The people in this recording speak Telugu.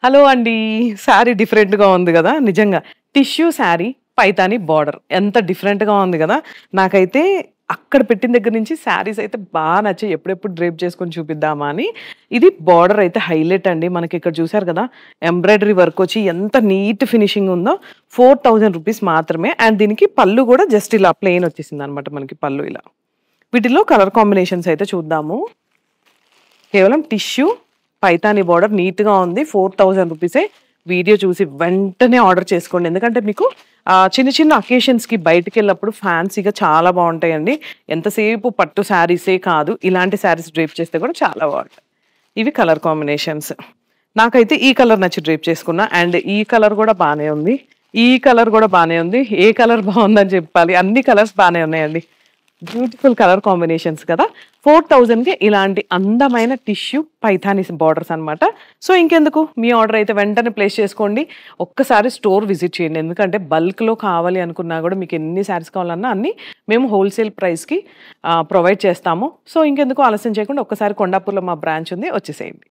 హలో అండి. శారీ డిఫరెంట్‌గా ఉంది గదా! నిజంగా. టిష్యూ శారీ, పైతాని బార్డర్ ఎంత డిఫరెంట్‌గా ఉంది గదా! నాకైతే అక్కడ పెట్టిన దగ్గర నుంచి శారీస్ అయితే నచ్చాయి. ఎప్పుడెప్పుడు డ్రేప్ చేసుకొని చూపిద్దామా అని. ఇది బార్డర్ అయితే హైలైట్ అండి. మనకిక్కడ చూసారు గదా! ఎంబ్రాయిడరీ వర్క్ వచ్చి ఎంత నీట్ ఫినిషింగ్ ఉందో. 4000 రూపీస్ మాత్రమే. అండ్ దీనికి పళ్ళు గూడా జస్ట్ ఇలా ప్లెయిన్ వచ్చేసిందనమాట మనకి పళ్ళు ఇలా. వీటిలో కలర్ కాంబినేషన్స్ అయితే చూద్దాము. కేవలం టిష్యూ, పైతాని బార్డర్ నీట్‌గా ఉంది. 4000 రూపీసే. వీడియో చూసి వెంటనే ఆర్డర్ చేసుకోండి. ఎందుకంటే మీకు చిన్న చిన్న అకేషన్స్‌కి బయటికెళ్ళినప్పుడు ఫ్యాన్సీగా చాలా బావుంటాయండి. ఎంతసేపు పట్టు శారీసే కాదు, ఇలాంటి శారీస్ డ్రేప్ చేస్తే కూడా చాలా బావుంటాయి. ఇవి కలర్ కాంబినేషన్స్. నాకైతే ఈ కలర్ నచ్చి డ్రేప్ చేసుకున్నా. అండ్ ఈ కలర్ గూడా బానే ఉంది. ఈ కలర్ గూడా బానే ఉంది. ఏ కలర్ బావుందని చెప్పాలి. అన్ని కలర్స్ బానే ఉన్నాయండి. బ్యూటిఫుల్ కలర్ కాంబినేషన్స్ కదా! 4000కి ఇలాంటి అందమైన టిష్యూ పైథానీస్ బార్డర్స్ అనమాట. సో, ఇంకెందుకు మీ ఆర్డర్ అయితే వెంటనే ప్లేస్ చేసుకోండి. ఒక్కసారి స్టోర్ విజిట్ చేయండి. ఎందుకంటే బల్క్‌లో కావాలి అనుకున్నా గూడా మీకు ఎన్ని శారీస్ కావాలన్నా అన్నీ మేము హోల్‌సేల్ ప్రైస్‌కి ప్రొవైడ్ చేస్తాము. సో, ఇంకెందుకు ఆలస్యం చేయకుండా ఒక్కసారి కొండాపూర్‌లో మా బ్రాంచ్ ఉంది వచ్చేసేయండి.